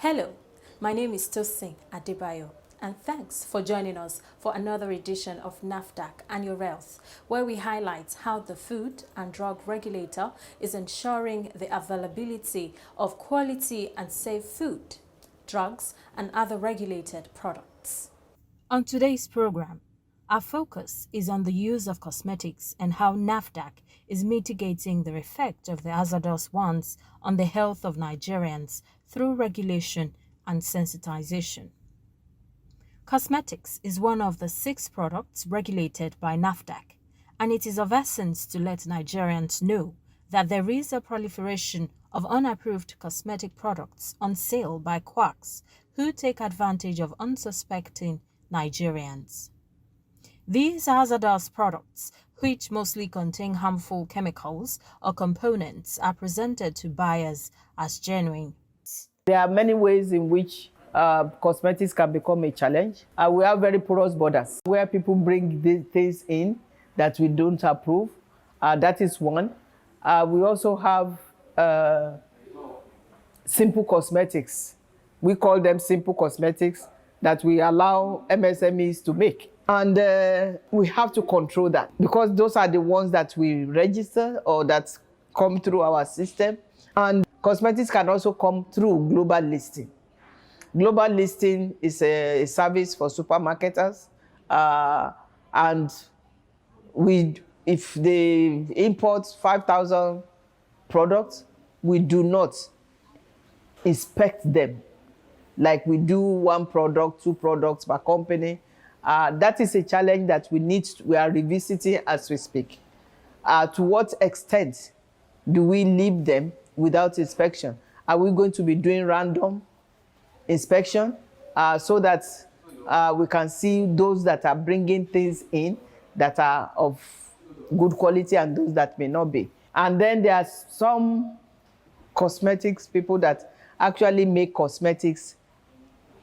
Hello, my name is Tosin Adebayo, and thanks for joining us for another edition of NAFDAC and Your Health, where we highlight how the Food and Drug Regulator is ensuring the availability of quality and safe food, drugs, and other regulated products. On today's program, our focus is on the use of cosmetics and how NAFDAC is mitigating the effect of the hazardous ones on the health of Nigerians through regulation and sensitization. Cosmetics is one of the 6 products regulated by NAFDAC, and it is of essence to let Nigerians know that there is a proliferation of unapproved cosmetic products on sale by quacks who take advantage of unsuspecting Nigerians. These hazardous products, which mostly contain harmful chemicals or components, are presented to buyers as genuine. There are many ways in which cosmetics can become a challenge. We have very porous borders where people bring these things in that we don't approve. That is one. We also have simple cosmetics. We call them simple cosmetics that we allow MSMEs to make. And we have to control that because those are the ones that we register or that come through our system. And cosmetics can also come through global listing. Global listing is a service for supermarketers. And if they import 5,000 products, we do not inspect them like we do 1 product, 2 products per company. That is a challenge that we are revisiting as we speak. To what extent do we leave them without inspection? Are we going to be doing random inspection so that we can see those that are bringing things in that are of good quality and those that may not be? And then there are some cosmetics people that actually make cosmetics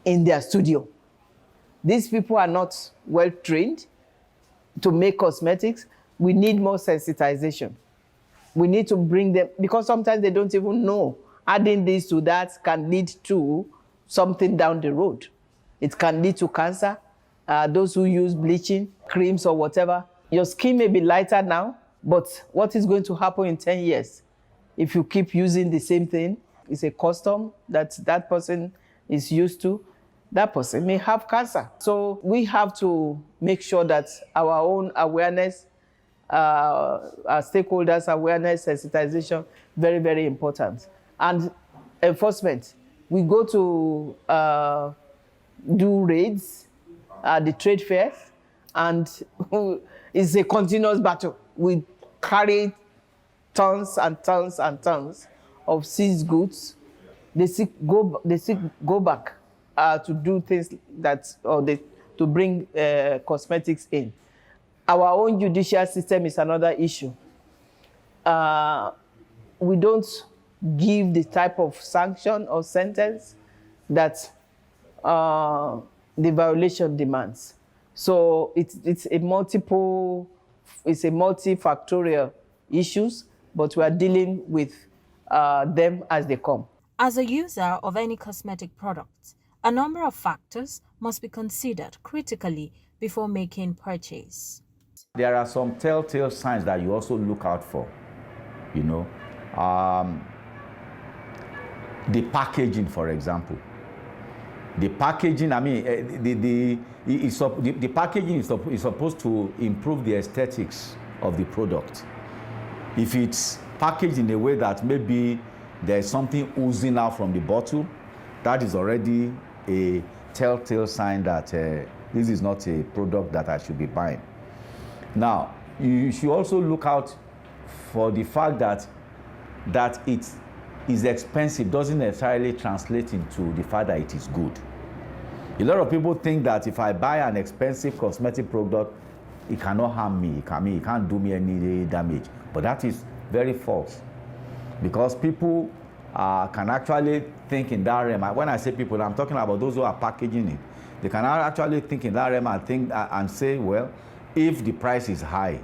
in their studio. These people are not well trained to make cosmetics. We need more sensitization. We need to bring them, because sometimes they don't even know adding this to that can lead to something down the road. It can lead to cancer. Those who use bleaching creams or whatever, your skin may be lighter now, but what is going to happen in 10 years if you keep using the same thing? It's a custom that person is used to. That person may have cancer. So we have to make sure that our own awareness, our stakeholders' awareness, sensitization, very, very important. And enforcement. We go to do raids at the trade fairs, and it's a continuous battle. We carry tons and tons and tons of seized goods. They go back to do things to bring cosmetics in. Our own judicial system is another issue. We don't give the type of sanction or sentence that the violation demands. So it's a multifactorial issues, but we are dealing with them as they come. As a user of any cosmetic product, a number of factors must be considered critically before making purchase. There are some telltale signs that you also look out for, the packaging, for example. The packaging, the packaging is supposed to improve the aesthetics of the product. If it's packaged in a way that maybe there's something oozing out from the bottle, that is already a telltale sign that this is not a product that I should be buying. Now, you should also look out for the fact that it is expensive doesn't necessarily translate into the fact that it is good. A lot of people think that if I buy an expensive cosmetic product, it cannot harm me, it can't do me any damage. But that is very false, because people can actually think in that realm. When I say people, I'm talking about those who are packaging it. They can actually think in that realm and think and say, well, if the price is high,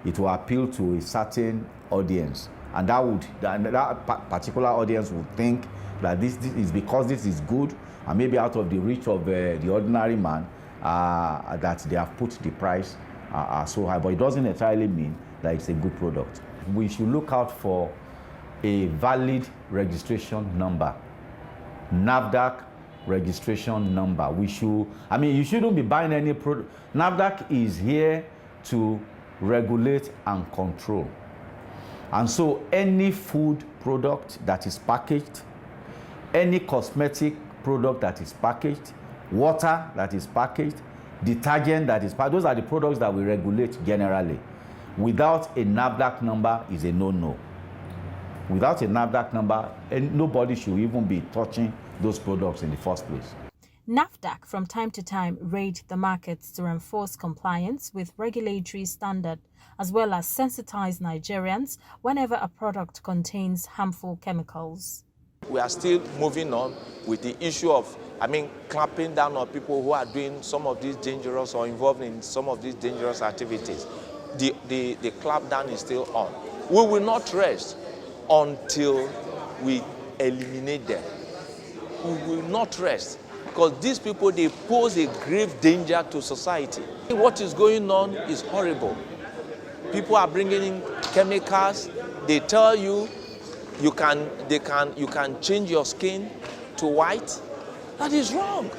it will appeal to a certain audience, and that particular audience would think that this is because this is good, and maybe out of the reach of the ordinary man, that they have put the price so high. But it doesn't entirely mean that it's a good product. We should look out for a valid registration number, NAFDAC registration number. You shouldn't be buying any product. NAFDAC is here to regulate and control. And so any food product that is packaged, any cosmetic product that is packaged, water that is packaged, detergent that is packaged, those are the products that we regulate generally. Without a NAFDAC number is a no-no. Without a NAFDAC number, nobody should even be touching those products in the first place. NAFDAC from time to time raid the markets to enforce compliance with regulatory standard, as well as sensitize Nigerians whenever a product contains harmful chemicals. We are still moving on with the issue of, clamping down on people who are doing some of these dangerous or involved in some of these dangerous activities. The clampdown is still on. We will not rest until we eliminate them. We will not rest because these people, they pose a grave danger to society. What is going on is horrible. People are bringing in chemicals. They tell you you can change your skin to white. That is wrong.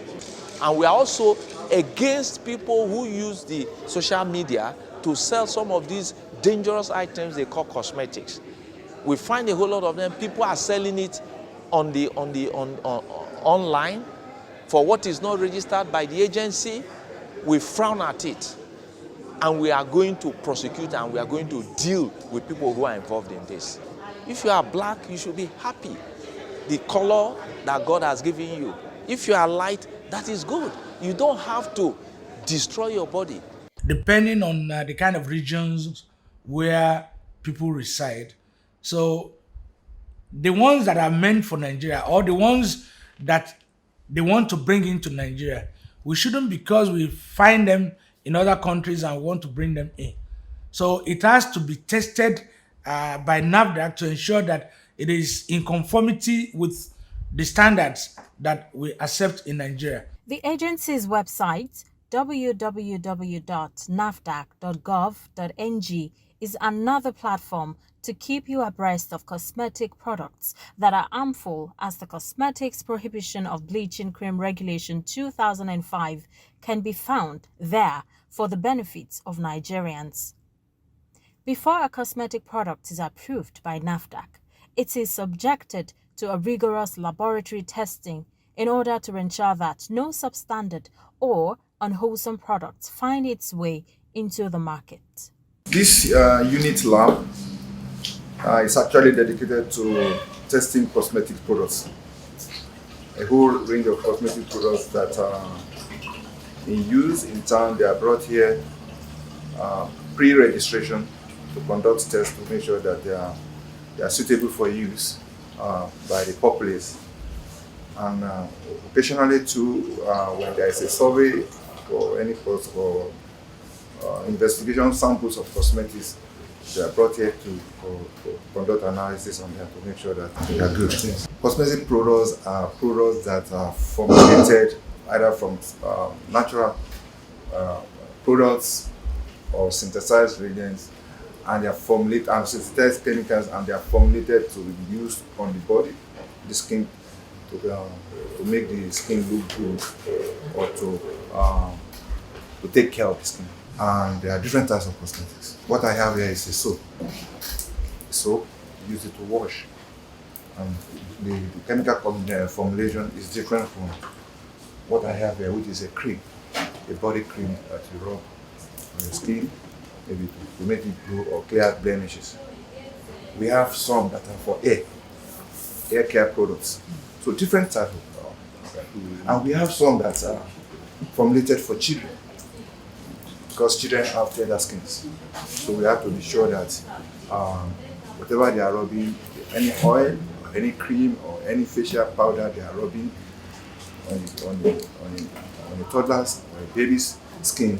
And we are also against people who use the social media to sell some of these dangerous items they call cosmetics. We find a whole lot of them. People are selling it online for what is not registered by the agency. We frown at it, and we are going to prosecute and we are going to deal with people who are involved in this. If you are black, you should be happy. The color that God has given you. If you are light, that is good. You don't have to destroy your body. Depending on the kind of regions where people reside. So the ones that are meant for Nigeria, or the ones that they want to bring into Nigeria, we shouldn't, because we find them in other countries and want to bring them in. So it has to be tested by NAFDAC to ensure that it is in conformity with the standards that we accept in Nigeria. The agency's website, www.nafdac.gov.ng, is another platform to keep you abreast of cosmetic products that are harmful, as the Cosmetics Prohibition of Bleaching Cream Regulation 2005 can be found there for the benefits of Nigerians. Before a cosmetic product is approved by NAFDAC, it is subjected to a rigorous laboratory testing in order to ensure that no substandard or unwholesome products find its way into the market. This unit lab is actually dedicated to testing cosmetic products. A whole range of cosmetic products that are in use in town. They are brought here pre-registration to conduct tests to make sure that they are suitable for use by the populace. And occasionally too, when there is a survey or any course or investigation samples of cosmetics, they are brought here to conduct analysis on them to make sure that they are good. Cosmetic products are products that are formulated either from natural products or synthesized ingredients, and they are formulated and synthesized chemicals, and they are formulated to be used on the body, the skin, to make the skin look good or to take care of the skin. And there are different types of cosmetics. What I have here is a soap. Soap, use it to wash. And the chemical formulation is different from what I have here, which is a cream, a body cream that you rub on your skin, maybe to make it glow or clear blemishes. We have some that are for hair care products. So different types of and we have some that are formulated for children, because children have tender skins. So we have to be sure that whatever they are rubbing, any oil, or any cream, or any facial powder they are rubbing on the toddler's or a baby's skin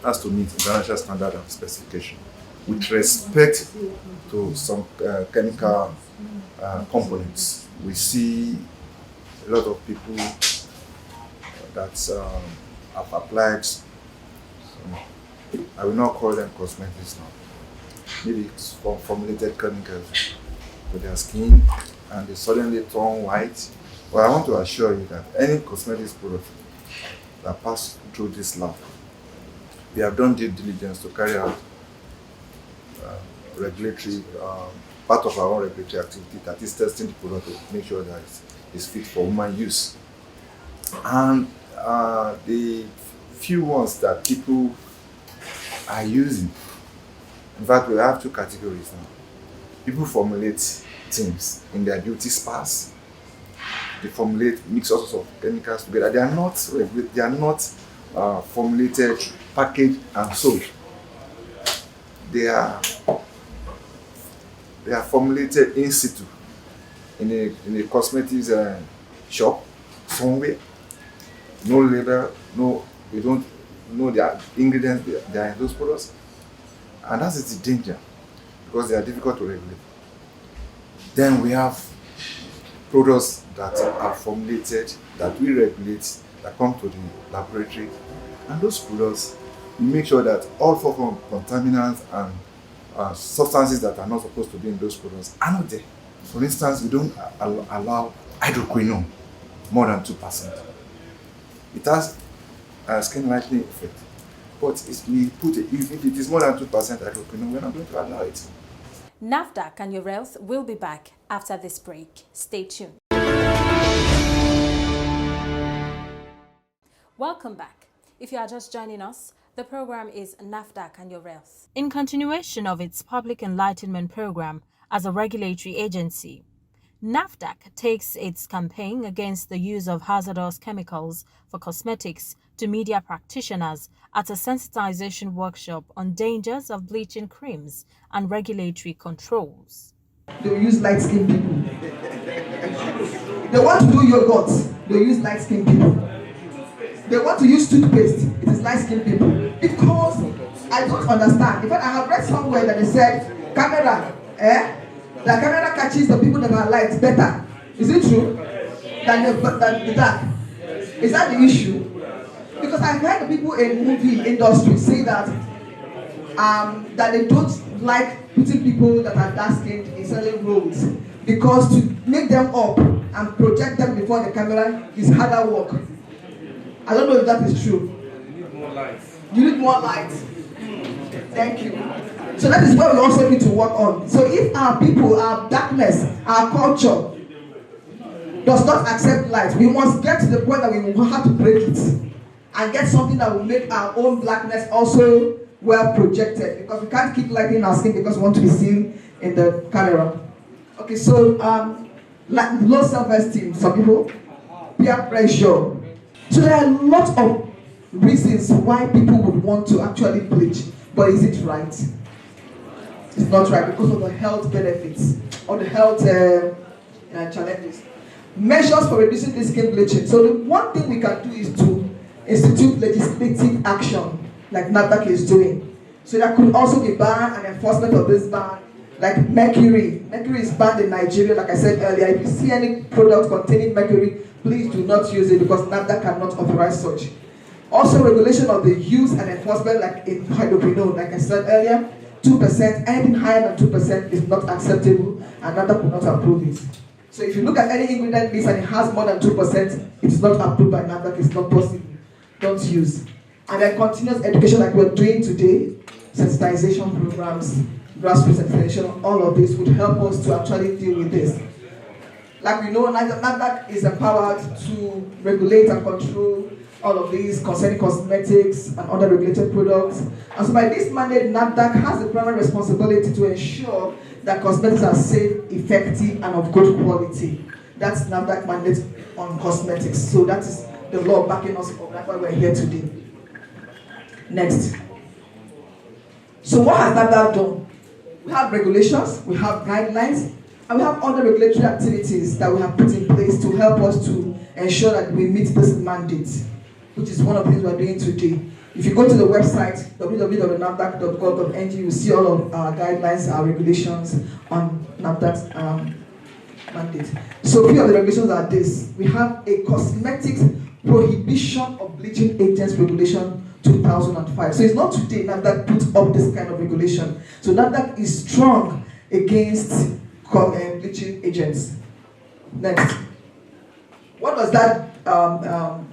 has to meet international standard of specification with respect to some chemical components. we see a lot of people that have applied I will not call them cosmetics now. Maybe it's formulated chemicals to their skin and they suddenly turn white. But I want to assure you that any cosmetics product that pass through this lab, we have done due diligence to carry out regulatory, part of our own regulatory activity, that is testing the product to make sure that it's fit for human use. And the few ones that people are using, in fact, we have two categories now. People formulate things in their beauty spas. They mix all sorts of chemicals together. They are not formulated, packaged, and sold. They are formulated in situ in a cosmetics shop somewhere. No label, we don't know the ingredients that are in those products, and that is the danger because they are difficult to regulate. Then we have products that are formulated, that we regulate, that come to the laboratory, and those products, we make sure that all forms of contaminants and substances that are not supposed to be in those products are not there. For instance, we don't allow hydroquinone more than 2%. It has a skin lightening effect, but if it is more than 2% hydroquinone, we're not going to allow it. NAFDAC and your health will be back after this break. Stay tuned. Welcome back. If you are just joining us, the program is NAFDAC and your health. In continuation of its public enlightenment program as a regulatory agency, NAFDAC takes its campaign against the use of hazardous chemicals for cosmetics to media practitioners at a sensitization workshop on dangers of bleaching creams and regulatory controls. They will use light-skinned people. They want to do yogurt, they will use light-skinned people. They want to use toothpaste, it is light-skinned people. Because I don't understand. In fact, I have read somewhere that they said, the camera catches the people that are light better. Is it true? Than the dark. Is that the issue? Because I've heard the people in movie industry say that that they don't like putting people that are dark skinned in certain roles because to make them up and project them before the camera is harder work. I don't know if that is true. You need more light. You need more light. Thank you. So that is what we also need to work on. So if our people, our darkness, our culture does not accept light, we must get to the point that we will have to break it and get something that will make our own blackness also well projected, because we can't keep lighting our skin because we want to be seen in the camera. Okay, so like low self-esteem, some people, peer pressure. So there are a lot of reasons why people would want to actually bleach, but is it right? It's not right because of the health benefits or the health challenges. Measures for reducing the skin bleaching. So the one thing we can do is to institute legislative action, like NAFDAC is doing. So there could also be ban and enforcement of this ban, like mercury. Mercury is banned in Nigeria, like I said earlier. If you see any product containing mercury, please do not use it because NAFDAC cannot authorize such. Also, regulation of the use and enforcement, like in hydroquinone, like I said earlier, 2%, anything higher than 2% is not acceptable, and NAFDAC will not approve it. So if you look at any ingredient list and it has more than 2%, it's not approved by NAFDAC, it's not possible. Don't use. And then continuous education like we're doing today, sensitization programs, grassroots sensitization, all of this would help us to actually deal with this. Like we know, NAFDAC is empowered to regulate and control all of these concerning cosmetics and other regulated products. And so by this mandate, NAFDAC has the primary responsibility to ensure that cosmetics are safe, effective, and of good quality. That's NAFDAC mandate on cosmetics. So that is the law backing us up. That's why we're here today. Next. So what has NAFDAC done? We have regulations, we have guidelines, and we have other regulatory activities that we have put in place to help us to ensure that we meet this mandate, which is one of the things we're doing today. If you go to the website, www.nafdac.gov.ng, you see all of our guidelines, our regulations on NAFDAC's mandate. So few of the regulations are this. We have a cosmetics prohibition of bleaching agents regulation 2005. So it's not today NAFDAC put up this kind of regulation. So NAFDAC is strong against bleaching agents. Next. What does that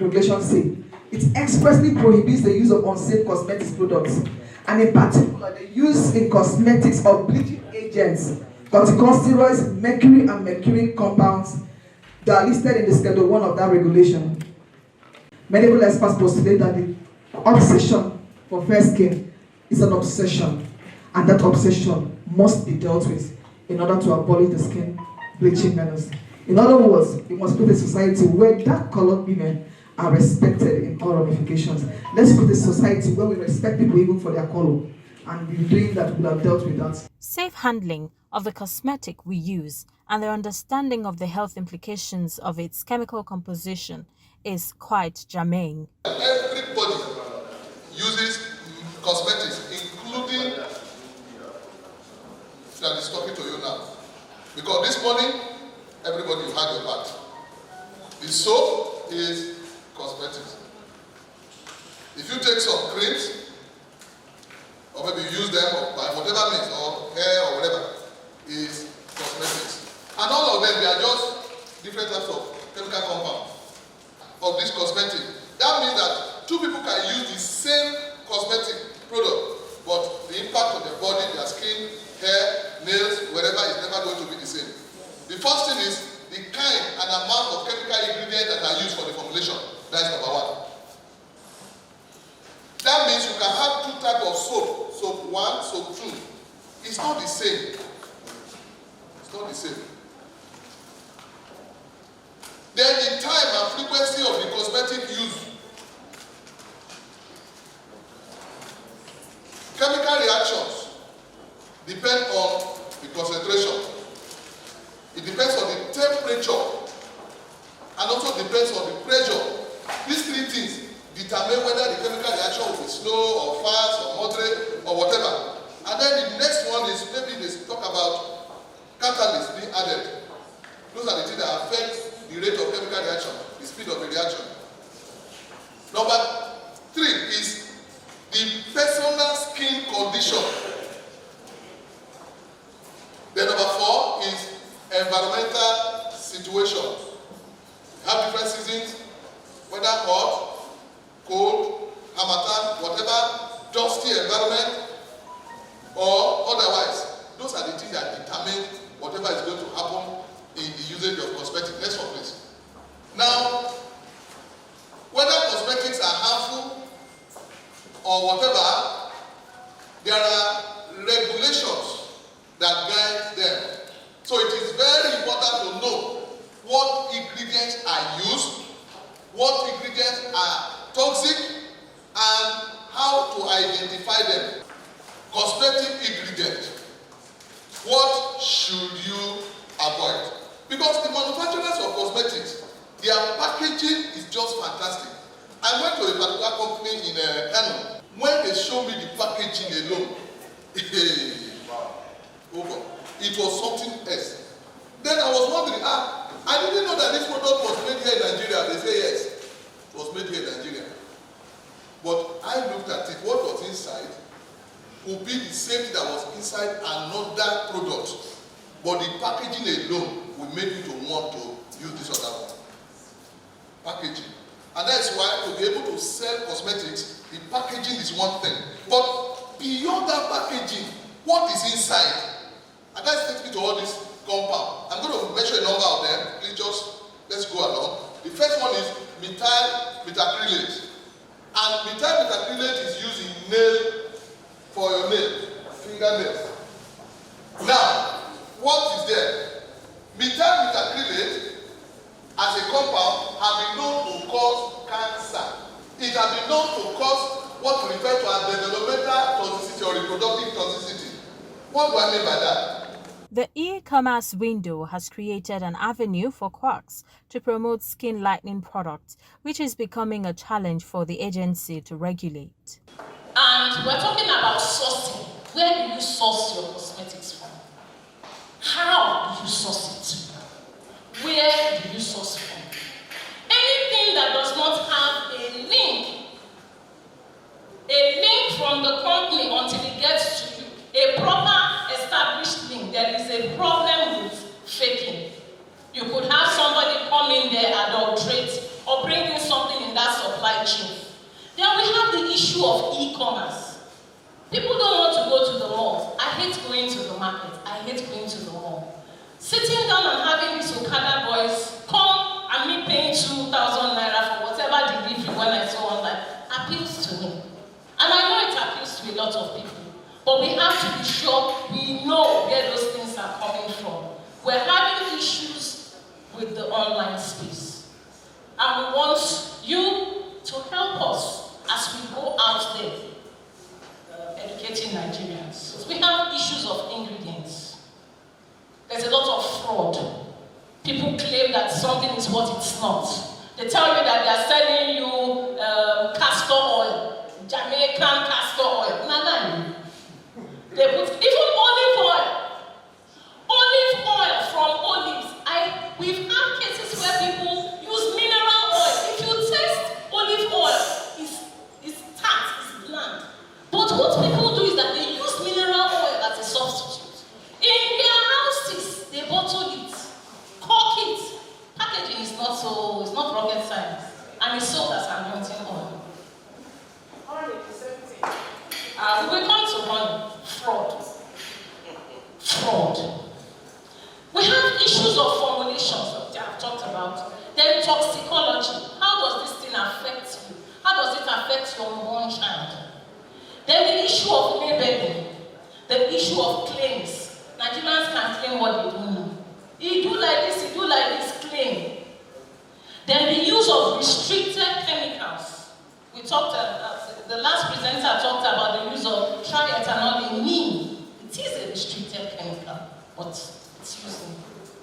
regulation say? It expressly prohibits the use of unsafe cosmetics products, and in particular the use in cosmetics of bleaching agents, corticosteroids, mercury and mercury compounds that are listed in the Schedule 1 of that regulation. Medical experts postulate that the obsession for fair skin is an obsession, and that obsession must be dealt with in order to abolish the skin bleaching menace. In other words, we must create a society where dark-colored women are respected in all ramifications. Let's create a society where we respect people even for their color, and in doing that, we would have dealt with that. Safe handling of the cosmetic we use and the understanding of the health implications of its chemical composition is quite germane. Everybody uses cosmetics, including that is talking to you now. Because this morning, everybody you had your bath. The soap is cosmetics. If you take some creams, or maybe you use them by whatever means, or hair or whatever, is cosmetics. And all of them, they are just different types of chemical compounds of this cosmetic. That means that two people can use the same cosmetic product, but the impact on their body, their skin, hair, nails, wherever is never going to be the same. The first thing is the kind and amount of chemical ingredients that are used for the formulation. That is number one. That means you can have two types of soap. Soap 1, soap 2. It's not the same. It's not the same. Then the time and frequency of the cosmetic use. Chemical reactions depend on the concentration. It depends on the temperature and also depends on the pressure. These three things determine whether the chemical reaction will be slow or fast or moderate or whatever. And then the next one is maybe they talk about catalysts being added. Those are the things that affect the rate of chemical reaction, the speed of the reaction. Number 3 is the personal skin condition. Then number 4 is environmental situation. We have different seasons, whether hot, cold, harmattan, whatever, dusty environment, or otherwise. Those are the things that determine whatever is going to happen in the usage of cosmetics. Next one, please. Now, whether cosmetics are harmful or whatever, there are regulations that guide them. So it is very important to know what ingredients are used, what ingredients are toxic, and how to identify them. Cosmetic ingredients. What should you avoid? Because the manufacturers of cosmetics, their packaging is just fantastic. I went to a particular company in Kano. When they showed me the packaging alone, it was something else. Then I was wondering, I didn't know that this product was made here in Nigeria. They say yes, it was made here in Nigeria. But I looked at it, what was inside would be the same thing that was inside another product. But the packaging alone will make you to want to use this other one. Packaging. And that's why to be able to sell cosmetics, the packaging is one thing. But beyond that packaging, what is inside? And that takes me to all this compound. I'm going to mention a number of them. Please let's go along. The first one is methyl methacrylate. And methyl methacrylate is used in nail for your nail, fingernails. Now, what is there? Methyl methacrylate as a compound has been known to cause cancer. It has been known to cause what we refer to as developmental toxicity or reproductive toxicity. What do I mean by that? The e-commerce window has created an avenue for quacks to promote skin lightening products, which is becoming a challenge for the agency to regulate. And we're talking about sourcing. Where do you source your cosmetics from? How do you source it? where do you source from? Anything that does not have a link from the company until it gets to you, a proper established link, there is a problem with faking. You could have somebody come in there, adulterate, or bring in something in that supply chain. Then we have the issue of e-commerce. People don't want to go to the mall. I hate going to the market. I hate going to the mall. Sitting down and having these Okada boys come and me paying 2,000 naira for whatever delivery when I saw online appeals to me. And I know it appeals to a lot of people. But we have to be sure we know where those things are coming from. We're having issues with the online space. And we want you to help us as we go out there educating Nigerians. We have issues of ingredients. There's a lot of fraud. People claim that something is what it's not. They tell you that they're selling you castor oil, Jamaican castor oil. No. They put even olive oil. Olive oil from olives. We've had cases where people use mineral oil. If you taste olive oil, it's tart, it's bland. But what people do is that they use mineral oil as a substitute. In their houses, they bottle it, cork it. Packaging is it's not rocket science. And it's sold as anointing oil. We will come to honey. Fraud. We have issues of formulations that I've talked about. Then toxicology. How does this thing affect you? How does it affect your unborn child? Then the issue of labeling. The issue of claims. Nigerians can claim what they don't know. He do like this, claim. Then the use of restricted chemicals. We talked the last presenter talked about the use of triethanol in neem. It is a restricted chemical, but it's used in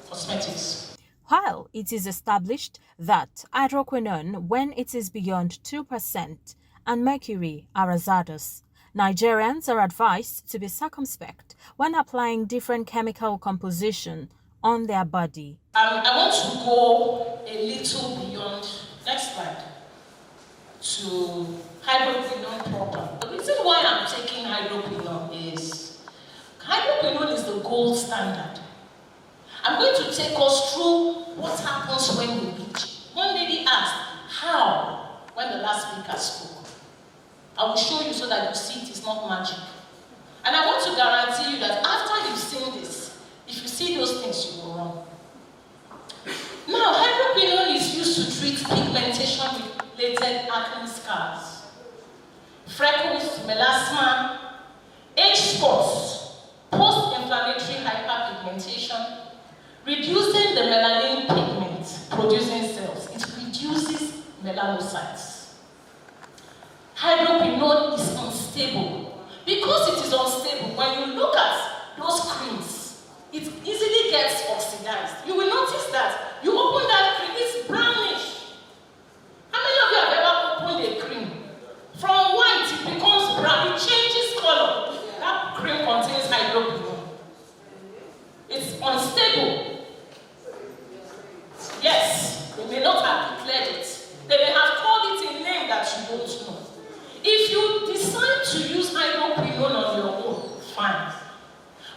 cosmetics. While it is established that hydroquinone, when it is beyond 2%, and mercury are hazardous, Nigerians are advised to be circumspect when applying different chemical composition on their body. I want to go a little beyond, next slide, to hydroquinone proper. The reason why I'm taking hydroquinone is the gold standard. I'm going to take us through what happens when we bleach. One lady asked, how, when the last speaker spoke? I will show you so that you see it is not magic. And I want to guarantee you that after you've seen this, if you see those things, you will run. Now, hydroquinone is used to treat pigmentation-related acne scars, freckles, melasma, age spots, post-inflammatory hyperpigmentation, reducing the melanin pigment producing cells. It reduces melanocytes. Hydroquinone is unstable. Because it is unstable, when you look at those creams, it easily gets oxidized. You will notice that you open that cream, it's brownish. How many of you have ever opened a cream? From white, it becomes brown, it changes color. That cream contains hydroquinone. It's unstable. Yes, they may not have declared it. They may have called it a name that you don't know. If you decide to use hydroquinone on your own, fine.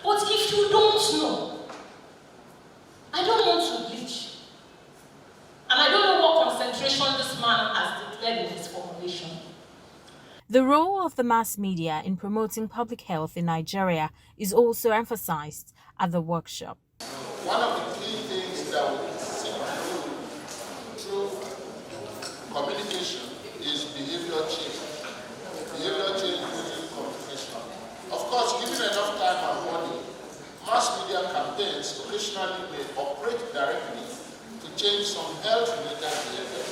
But if you don't know, I don't want to bleach. And I don't know what concentration this man has declared in his formulation. The role of the mass media in promoting public health in Nigeria is also emphasized at the workshop. One of the key things that we seek through communication is behavior change. Behavior change using communication. Of course, given enough time and money, mass media campaigns occasionally may operate directly to change some health-related behavior,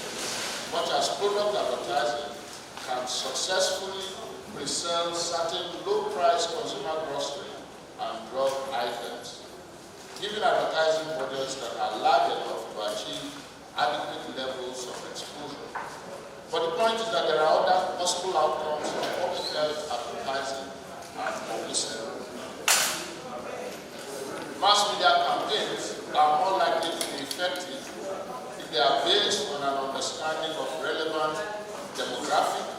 such as product advertising can successfully resell certain low-price consumer grocery and drug items, giving advertising models that are large enough to achieve adequate levels of exposure. But the point is that there are other possible outcomes of public health advertising and publicity. Mass media campaigns are more likely to be effective effective if they are based on an understanding of relevant demographic,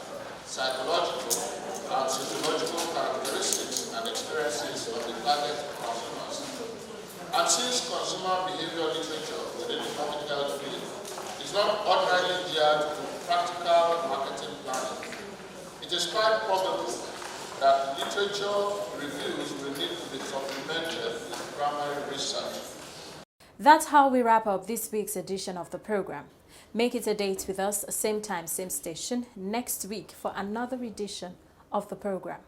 psychological, and sociological characteristics and experiences of the target consumers. And since consumer behavior literature within the public health field is not ordinarily geared to practical marketing planning, it is quite probable that literature reviews will need to be supplemented with primary research. That's how we wrap up this week's edition of the program. Make it a date with us, same time, same station, next week for another edition of the program.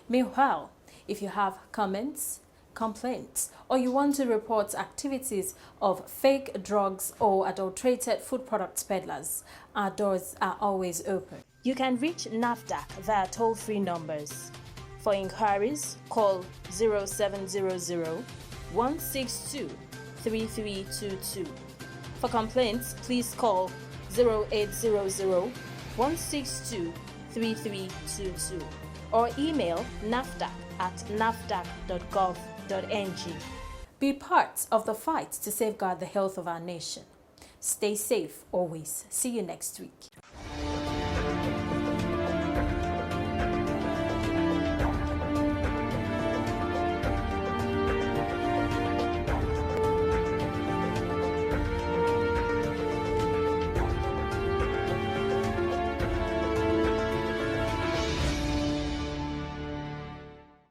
Meanwhile, if you have comments, complaints, or you want to report activities of fake drugs or adulterated food products peddlers, our doors are always open. You can reach NAFDAC via toll-free numbers. For inquiries, call 0700 162 3322. For complaints, please call 0800 162 3322 or email nafdac@nafdac.gov.ng. Be part of the fight to safeguard the health of our nation. Stay safe always. See you next week.